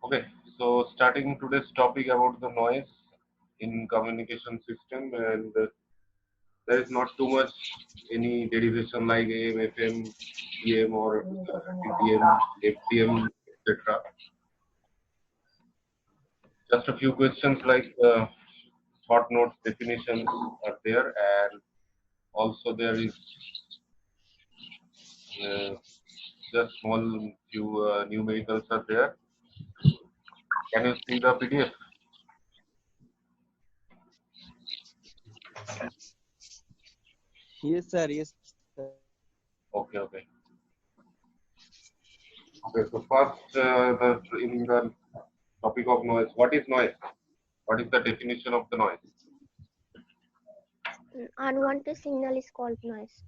Okay, so starting today's topic about the noise in communication system, and there is not too much any derivation like AM, FM, PM or TTM, FTM, etc. Just a few questions like short notes definitions are there, and also there is uh, just small few numericals are there. Can you see the PDF? Yes, sir. Yes, sir. Okay, okay. Okay, so first, in the topic of noise, what is noise? What is the definition of the noise? Unwanted signal is called noise.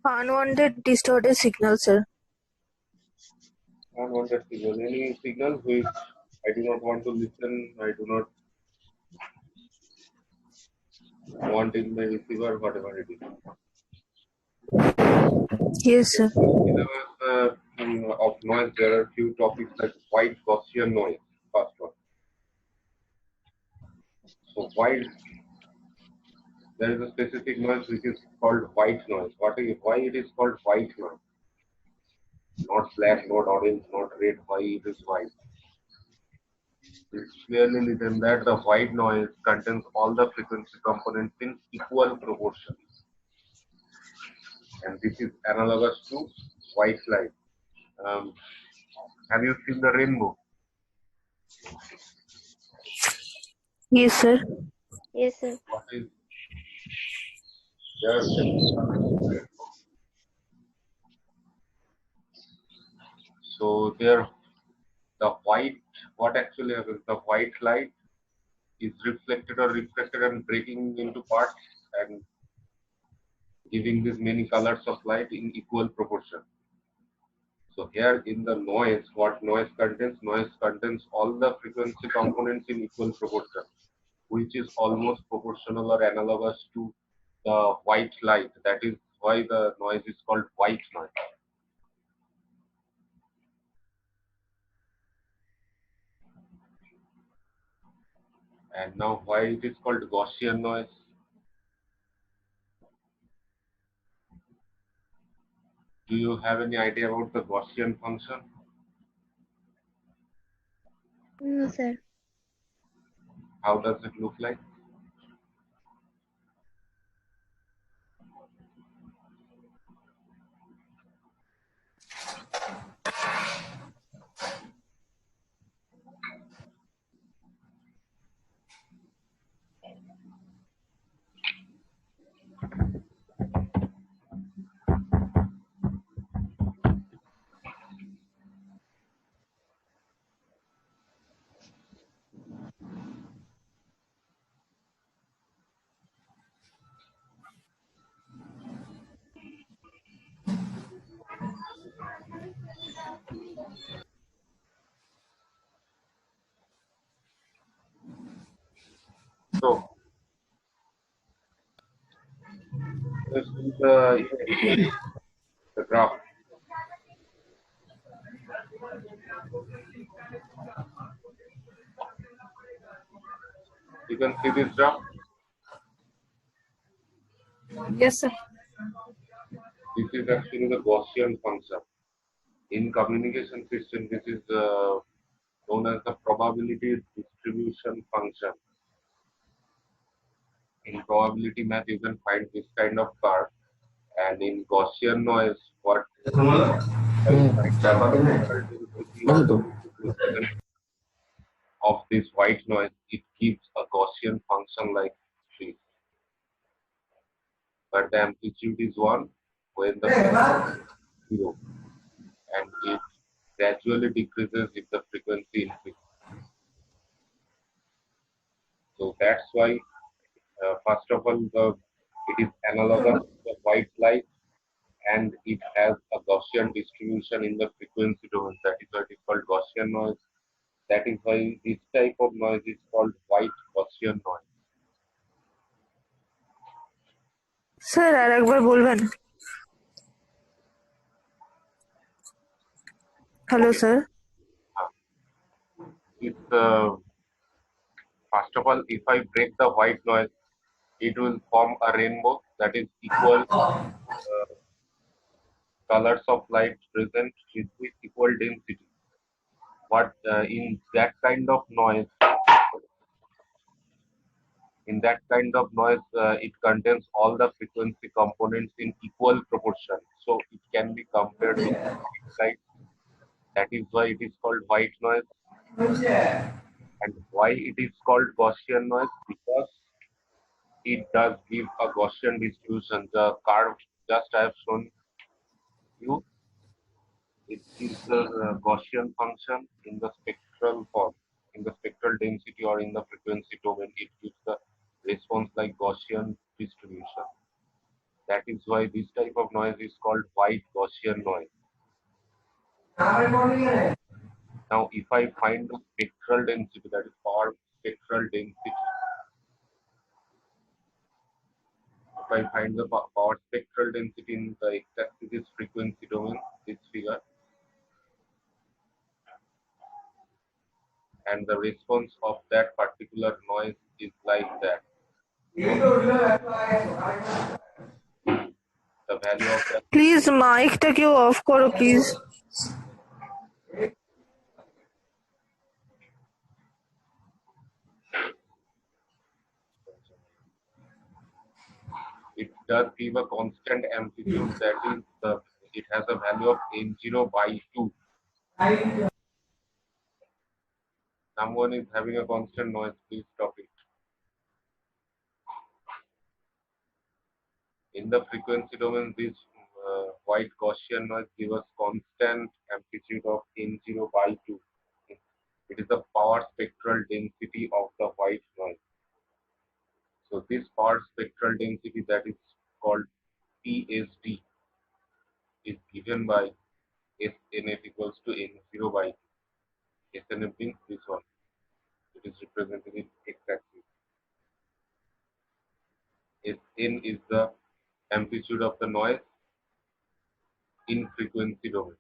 Unwanted distorted signal, sir. Unwanted signal. Any signal which I do not want to listen, I do not want in my receiver, whatever it is. Yes, sir. Syllabus of noise, there are few topics like white Gaussian noise, first one. So white, there is a specific noise which is called white noise. Why it is called white noise? Not black, not orange, not red. Why it is white? It's clearly written that the white noise contains all the frequency components in equal proportion, and this is analogous to white light. Um, have you seen the rainbow? Yes, sir. Yes, sir. What is there? So there, the white, what actually happens? The white light is reflected or refracted and breaking into parts and giving these many colors of light in equal proportion. So here in the noise, what noise contains? Noise contains all the frequency components in equal proportion, which is almost proportional or analogous to the white light. That is why the noise is called white noise. And now why it is called Gaussian noise? Do you have any idea about the Gaussian function? No, sir. How does it look like? So this is the graph. You can see this graph. Yes, sir. This is actually the Gaussian function. In communication system, this is known as the probability distribution function. In probability math, you can find this kind of curve, and in Gaussian noise, what of this white noise, it gives a Gaussian function like this. But the amplitude is 1 when the frequency is 0, and it gradually decreases if the frequency increases. So that's why, first of all, it is analogous to the white light, and it has a Gaussian distribution in the frequency domain. That is why it is called Gaussian noise. That is why this type of noise is called white Gaussian noise. Sir আর একবার বলবেন hello Okay. Sir it's first of all, if I break the white noise, it will form a rainbow that is equal colors of light present with equal density. But in that kind of noise, it contains all the frequency components in equal proportion. So it can be compared with light. That is why it is called white noise. And why it is called Gaussian noise? Because it does give a Gaussian distribution. The curve just I have shown you, it gives the Gaussian function in the spectral form, in the spectral density or in the frequency domain. It gives the response like Gaussian distribution. That is why this type of noise is called white Gaussian noise. Now, if I find the spectral density, that is power spectral density, if I find the power spectral density in the x-axis frequency domain, this figure, and the response of that particular noise is like that. The value of that, please মাইকটা কেউ of করো please. it does give a constant amplitude, that is, it has a value of n0 by 2. Someone is having a constant noise, please stop it. In the frequency domain, this white Gaussian noise gives us constant amplitude of n0 by 2. It is the power spectral density of the white noise. So this power spectral density, that is called PSD, is given by SNF equals to n0 by 2. SNF means this one. It is represented in x-axis. Sn is the amplitude of the noise in frequency domain.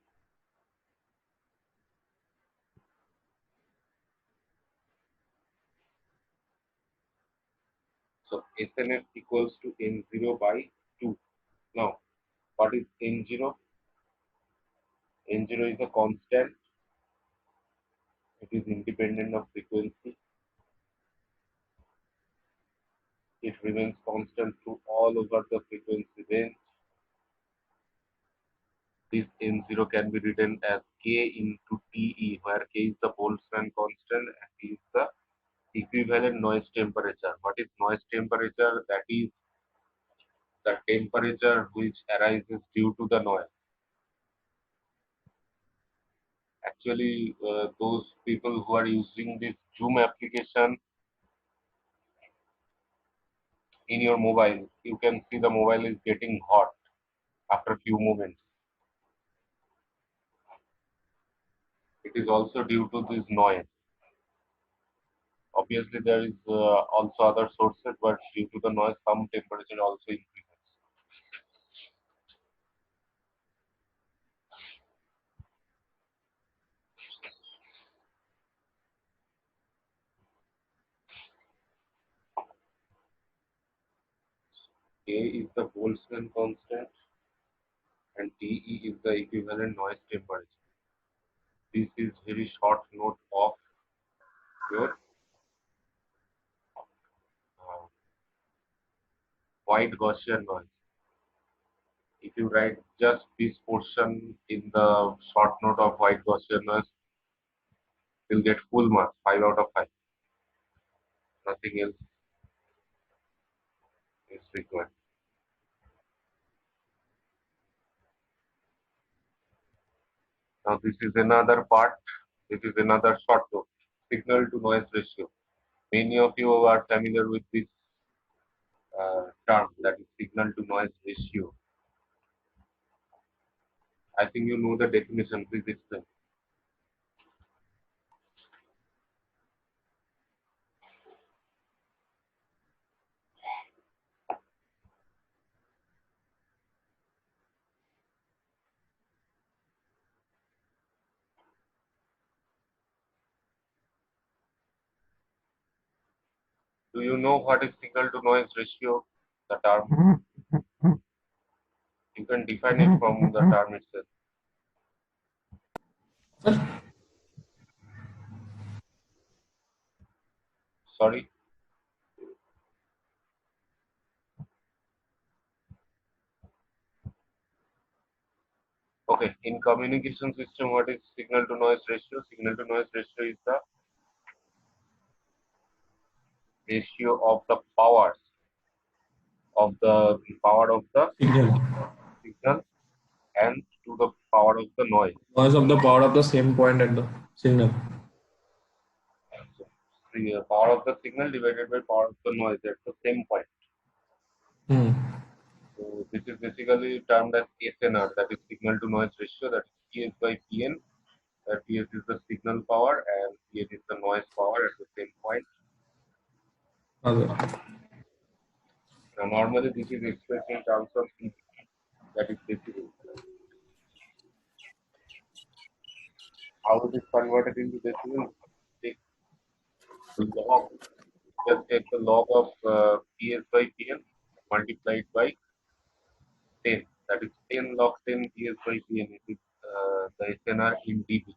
So SNF equals to n0 by 2. Now, what is n0? N0 is a constant. It is independent of frequency. It remains constant through all over the frequency range. This n0 can be written as k into Te, where k is the Boltzmann constant and T is the equivalent noise temperature. What is noise temperature? That is the temperature which arises due to the noise. Actually, those people who are using this Zoom application in your mobile, you can see the mobile is getting hot after a few moments. It is also due to this noise. Obviously, there is also other sources, but due to the noise, some temperature also increases. K is the Boltzmann constant and Te is the equivalent noise temperature. This is very short note of your white Gaussian noise. If you write just this portion in the short note of white Gaussian noise, you'll get full marks, 5 out of 5. Nothing else is required. Now this is another part. This is another short note. Signal to noise ratio. Many of you are familiar with this term, that is signal to noise ratio. I think you know the definition. Please explain. Do you know what is signal to noise ratio? The term. You can define it from the term itself. Sir? Sorry. Okay. In communication system, what is signal to noise ratio? Signal to noise ratio is the ratio of the powers of the Signal. signal and to the power of the noise. Noise of the power of the same point at the signal. So, the power of the signal divided by power of the noise at the same point. So this is basically termed as SNR, that is signal to noise ratio, that is PS by PN, where PS is the signal power and PN is the noise power at the same point. Okay. Now normally this is expressed in terms of dB, that is decibel. How it is converted into decibel? Take the log, just take the log of PS by PN multiplied by 10. That is 10 log 10 PS by PN. It is the SNR in dB.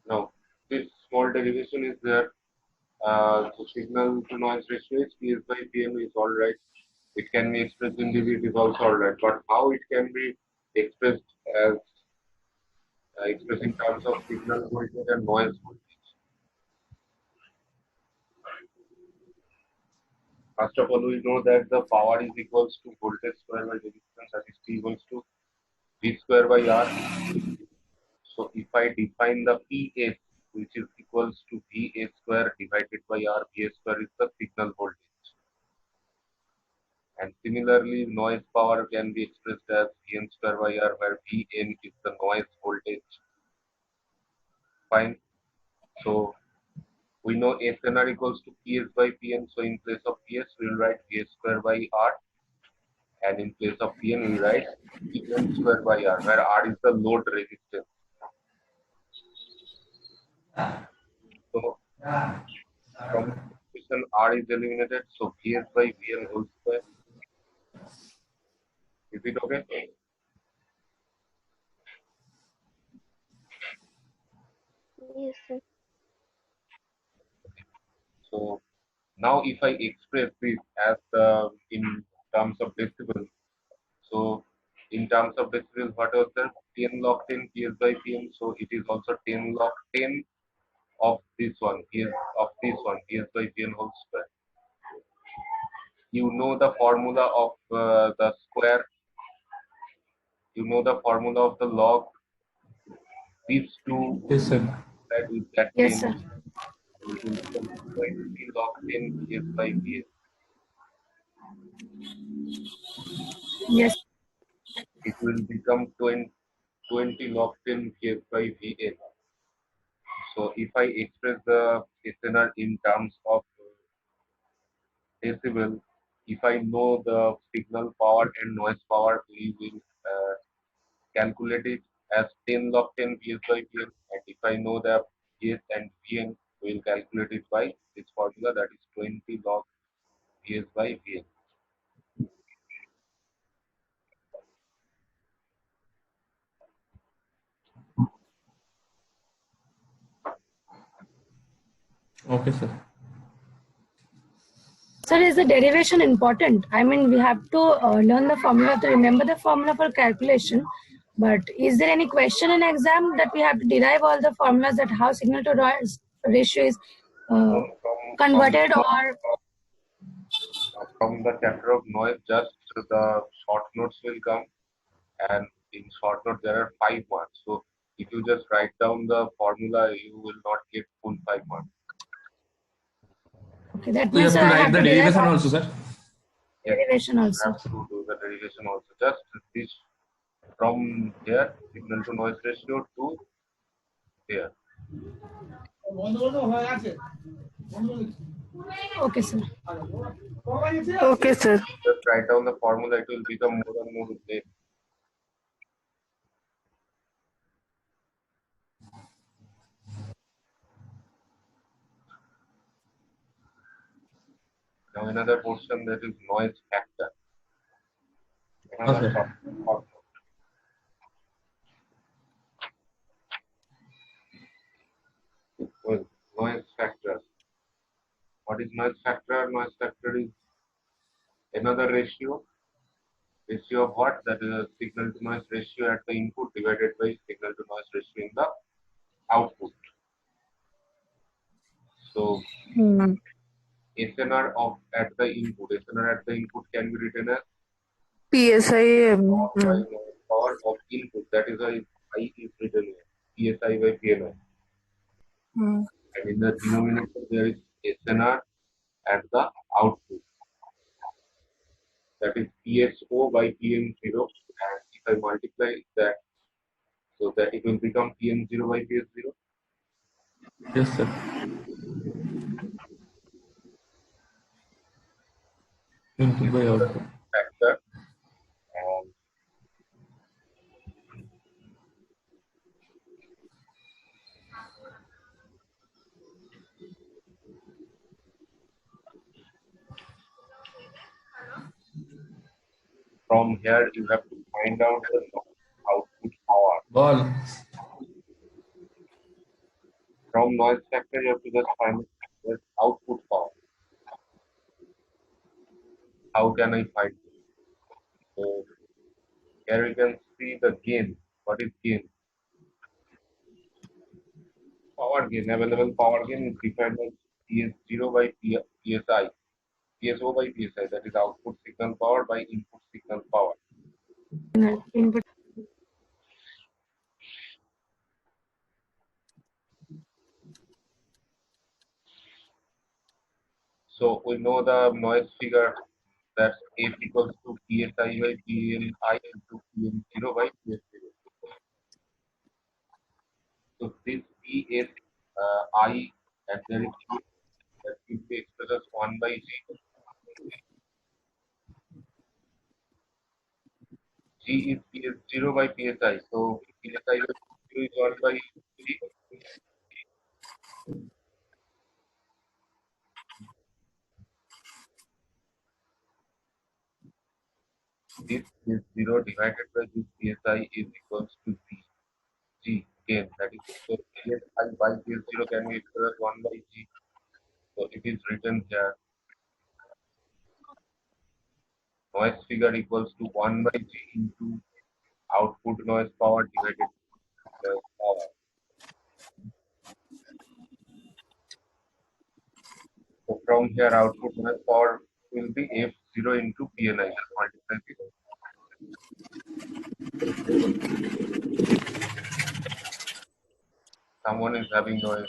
Now this small derivation is there. So signal to noise ratio is PS by PM is all right. It can be expressed in dB, it is also all right. But how it can be expressed as expressed in terms of signal voltage and noise voltage? First of all, we know that the power is equals to voltage square by resistance, that is P equals to V square by R. So if I define the PS, which is equals to VA square divided by R, VA square is the signal voltage. And similarly, noise power can be expressed as Vn square by R, where Vn is the noise voltage. Fine. So we know SNR equals to PS by Pn. So in place of PS, we will write V square by R. And in place of Pn, we write Vn square by R, where R is the load resistance. So from equation R is eliminated. So Vs by Vn whole square. Is it okay? Yes, sir. So now if I express this as in terms of decibel, so in terms of decibel, what was that? 10 log 10 PS by PM. So it is also 10 log 10 of this one, PS of this one, PS by PM whole square. You know the formula of the square. You know the formula of the log. These two Yes, sir. that with that Yes, 10, sir. it will become 20 log 10 PS by PS. Yes. It will become 20 log 10 PS by VN. So if I express the SNR in terms of decibel, if I know the signal power and noise power, we will calculate it as 10 log 10 PS by PM. And if I know the PS and VN, we will calculate it by this formula, that is 20 log PS by VN. Okay, sir. Sir, is the derivation important? I mean, we have to learn the formula to remember the formula for calculation. But is there any question in exam that we have to derive all the formulas that how signal to noise ratio is converted or? From the chapter of noise, just the short notes will come, and in short notes there are 5 marks. So if you just write down the formula, you will not get full 5 marks. Okay, that So you means have to I write have the to derive derivation all also, sir. derivation You also. have to do the derivation also. Just this from here, signal to noise ratio to here. Okay, sir. Okay, sir. Just write down the formula, it will become more and more vague. Now another portion, that is noise factor. Another Okay. short. Well, noise factor. What is noise factor? Noise factor is another ratio. Ratio of what? That is a signal to noise ratio at the input divided by signal to noise ratio in the output. So Hmm. SNR at the input can be written as PSI. by power of input. That is why I is written here. PSI by PNI. Hmm. And in the denominator there is SNR at the output. That is PSO by PM0. And if I multiply that, so that it will become PM0 by PS0. Yes, sir. Input by output. Factor. And from here you have to find out the output power. Ball. From noise factor you have to just find the output power. How can I find it? So here you can see the gain. What is gain? Power gain, available power gain is defined as PS0 by PSI. PSO by PSI, that is output signal power by input signal power. Input. So we know the noise figure, that's F equals to PSI by PLI into PM0 by PS0. So this PSI and there is P, that will be expressed as 1 by G. G is PS0 by PSI. So PSI by PS0 is 1 by G. This is 0 divided by this PSI is equals to G gain. That is, so PSI by PS0 can be expressed as 1 by G. So it is written here. Noise figure equals to 1 by G into output noise power divided by noise power. So from here output noise power will be F0 into PNI. Multiply it. Someone is having noise.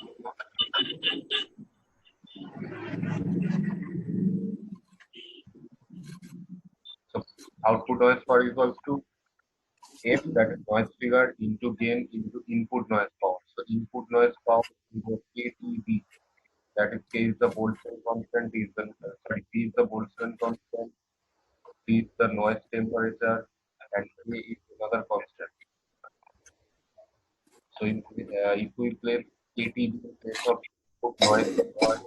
So output noise power equals to F, that is noise figure, into gain into input noise power. So input noise power is KTB. That is K is the Boltzmann constant, P is the Boltzmann constant, T is the noise temperature, and K is another constant. So if we place KTB in place of input noise power,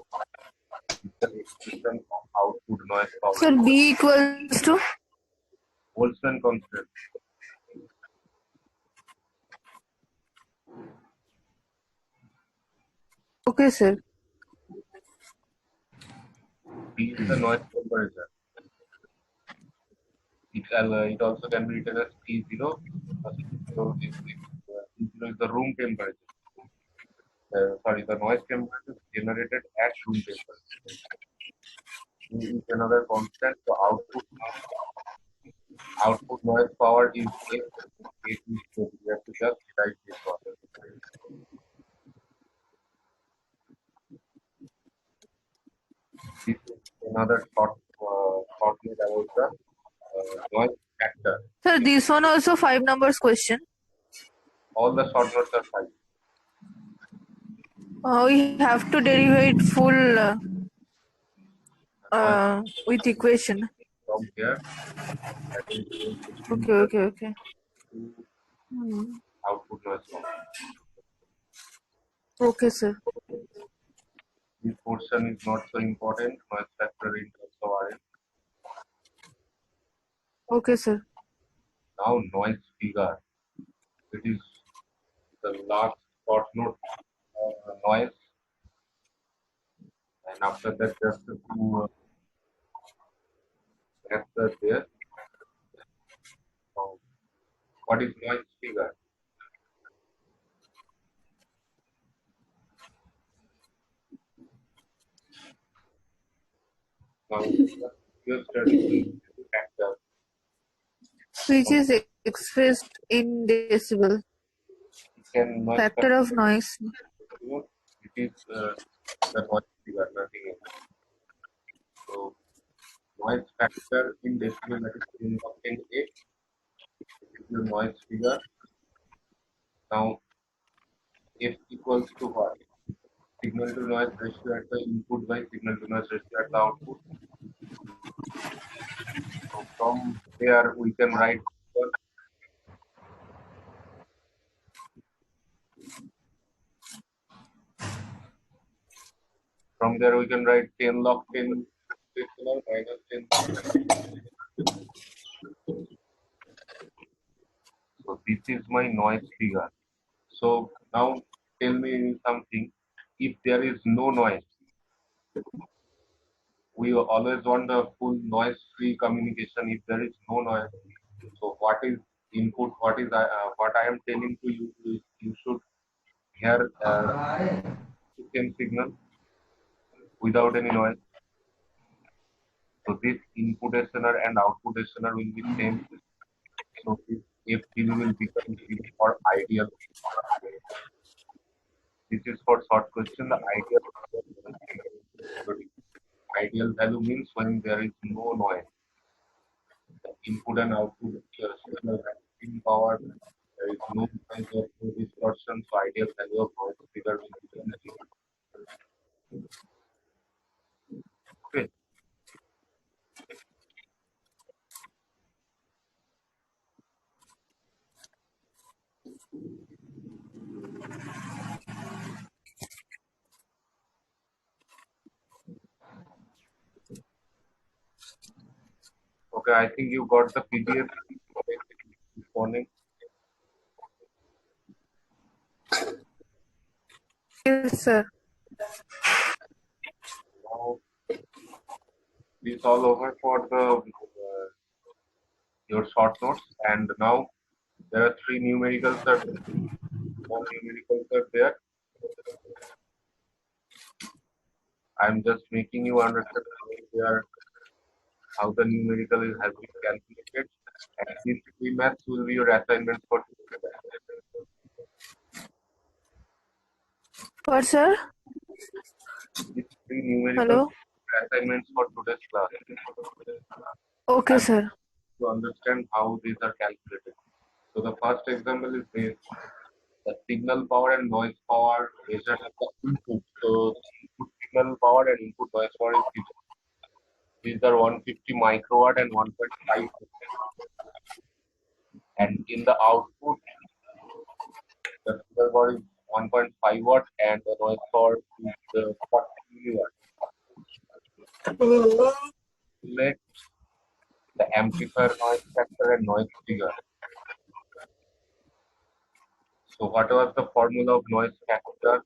it's the expression of output noise power. Sir, B equals to? Boltzmann constant. Okay, sir. P is the noise temperature. It also can be written as T0. So T0 is the room temperature. The noise temperature is generated at room temperature. T is another constant. So output noise power is F. So we have to just write this one. This is another short note about the noise factor. Sir, this one also 5 numbers question. All the short notes are 5. We have to derive full Noise with equation. from here, that is going to Okay, input okay, okay. to Hmm. output noise power. Okay, sir. This portion is not so important, noise factor in terms of RF. Okay, sir. Now noise figure. It is the last short note noise, and after that just a few factors there. Now, what is noise figure? Now, your study factor. Which is expressed in decibel. Can noise factor, Factor of noise. it is the noise figure, nothing else. So noise factor in decibel, that is 10 8, is the noise figure. Now F equals to what? Signal to noise ratio at the input by signal to noise ratio at the output. So from there we can write from there we can write 10 log 10 decibel minus 10 log 10. So this is my noise figure. So now tell me something. If there is no noise, we always want the full noise-free communication. If there is no noise, so what is input? What I am telling to you is you should hear the same signal without any noise. So this input listener and output listener will be same. So if FDB will become zero for ideal. This is for short question. The ideal value means when there is no noise. The input and output signal has in power. There is no noise or no distortion. So ideal value of noise figure will be zero. Okay. Okay. I think you got the PDF this morning. Yes, sir. Now this all over for the your short notes, and now there are three numericals are more numericals are there. I'm just making you understand how the numerical has been calculated, and these three maths will be your assignments for What, sir? these three numericals Hello? assignments for today's class. Okay, And sir. to understand how these are calculated. So the first example is this: the signal power and noise power measured at the input. So input signal power and input noise power is given. These are 150 microwatt and 1.5, and in the output the signal power is 1.5 watt and the noise power is 40 milliwatt. Let the amplifier noise factor and noise figure. So what was the formula of noise factor?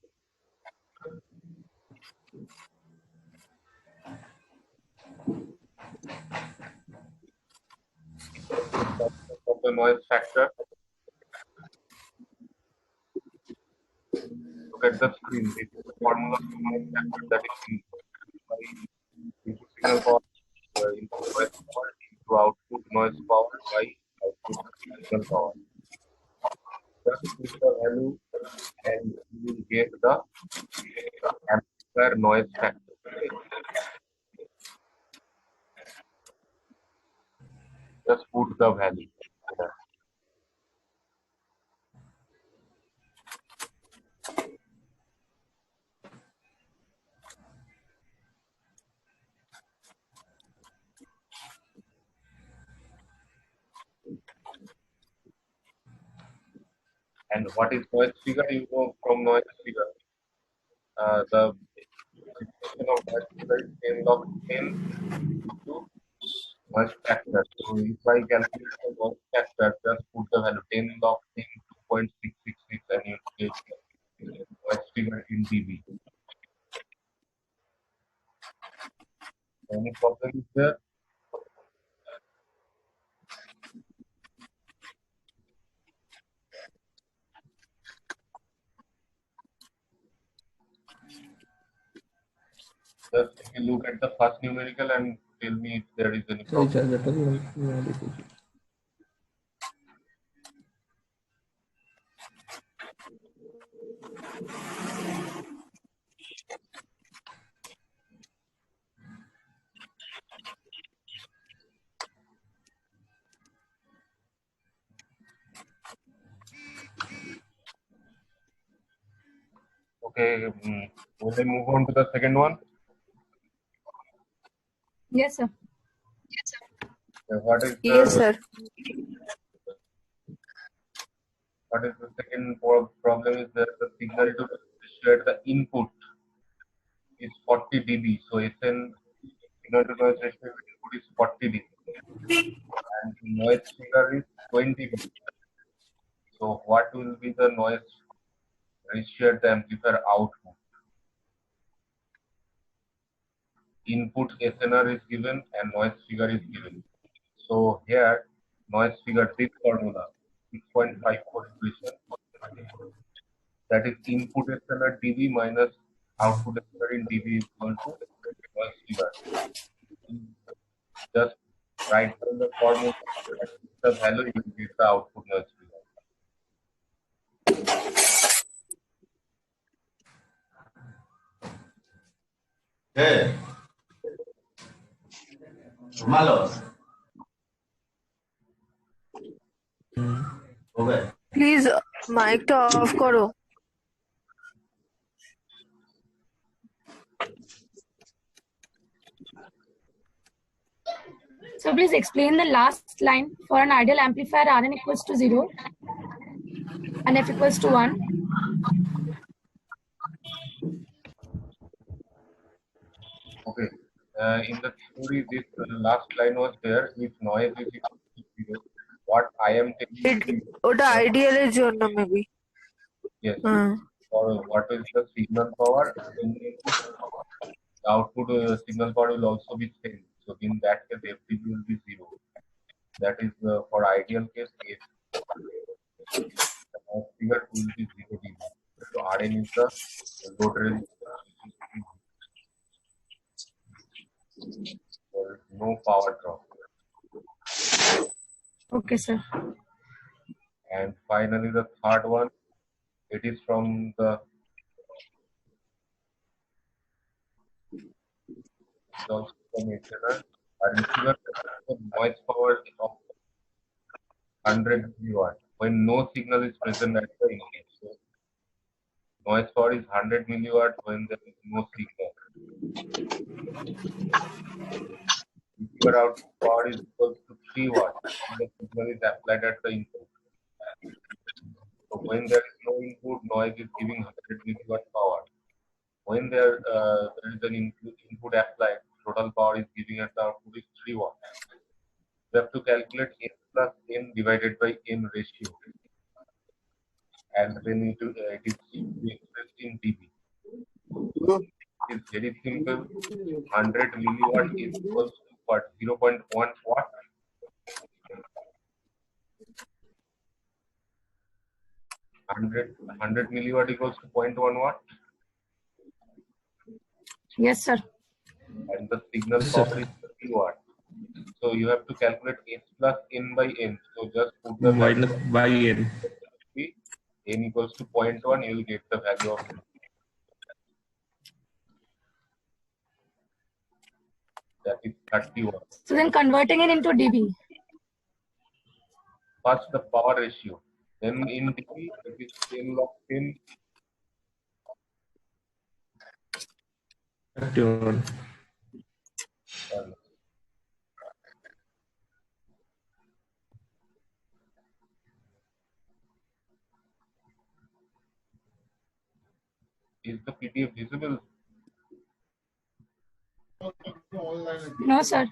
Of the noise factor. Look at the screen. This is the formula of the noise factor, that is input signal power input noise power into output noise power by output signal power. Just put the value and you will get the amplifier noise factor. Just put the value. And what is noise figure? You know from noise figure, the definition of noise figure is 10 log 10 into noise factor. So if I calculate the noise factor, just put the value 10 log 10 2.666 and you get noise figure in dB. Any problem is there? Just take a look at the first numerical and tell me if there is any Sorry, problem. charger টা Okay, will I move on to the second one? Yes, sir. What is Yes, the sir. second problem is that the signal to register the input is 40 dB. So SN signal to noise ratio input is 40 dB and the noise figure is 20 dB. So what will be the noise ratio at the amplifier output? Input SNR is given and noise figure is given. So here noise figure, this formula 6.54 equation, that is input SNR dB minus output SNR in dB is equal to noise figure. Just write down the formula, the value, you will get the output noise figure. Hey, Malos. Okay. Please মাইকটা of করো। So please explain the last line. For an ideal amplifier, Rn equals to 0 and F equals to 1. Okay. In the theory, this last line was there. If noise is equal to 0, what I am taking ওটা আইডিয়ালের জন্য maybe. yes, or what is the signal power? The output signal power will also be same. So in that case, FDB will be 0. That is for ideal case, if the noise figure will be 0 dB. So Rn is the load resistance. There is no power drop. Okay, sir. And finally, the third one, it is from the also from HNR. Our receiver has noise power of 100 milliwatt when no signal is present at the input. So noise power is 100 milliwatt when there is no signal. Receiver output power is equal to 3 watt when the signal is applied at the input. So when there is no input, noise is giving 100 milliwatt power. When there is an input applied, total power is giving at the output is 3 watt. We have to calculate n plus n divided by n ratio, and then it is expressed in dB. It is very simple. 100 milliwatt is equals to what? 0.1 watt. 100 milliwatt equals to 0.1 watt, Yes, sir. and the signal power is 3 watt. So you have to calculate h plus n by n. So just put the value minus by n. n equals to 0.1, you will get the value of that is 30 watt. So then converting it into dB. First the power ratio, then in dB it is 10 log 10 31. Is the PDF visible? No, sir.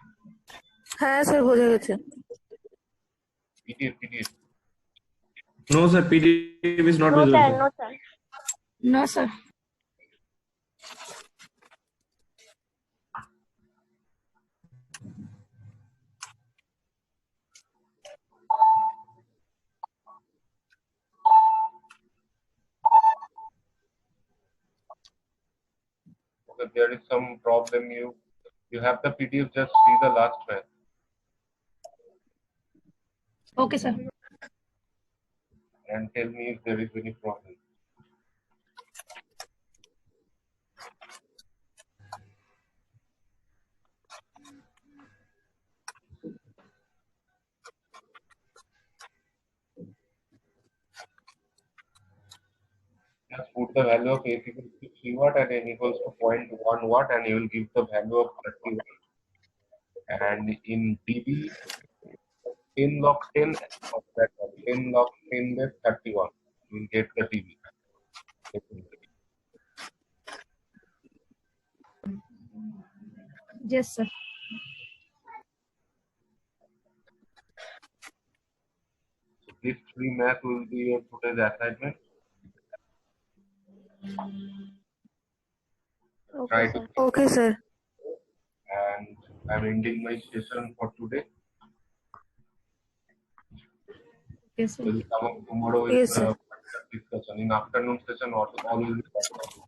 হ্যাঁ sir বোঝা গেছে। PDF. No, sir. PDF is not No, visible. sir. No, sir. No, sir. Okay, there is some problem. You have the PDF. Just see the last one Okay, sir. and tell me if there is any problem. Just put the value of A equals to 3 watt and N equals to 0.1 watt, and you will give the value of 30 watt. And in dB, 10 log 10 of that one, 10 log 10 less 31. You will get the dB. Yes, sir. So this free math will be your today's assignment. Try Okay, to, sir. Okay sir. and I'm ending my session for today. Yes, sir. We'll come up tomorrow with Yes, sir. discussion. In afternoon session, also always be practical.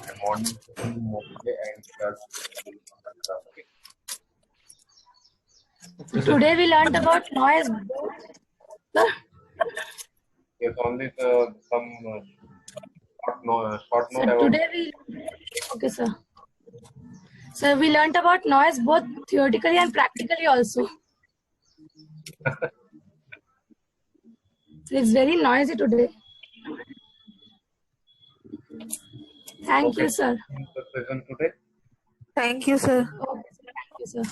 And morning session, Monday and Thursday. Today we learned about noise. Sir, Yes, only some short sir, note about today we. Okay, sir. Sir, we learned about noise both theoretically and practically also. It's very noisy today. Thank you, sir. the session today. Thank you sir. Okay, sir. Thank you, sir.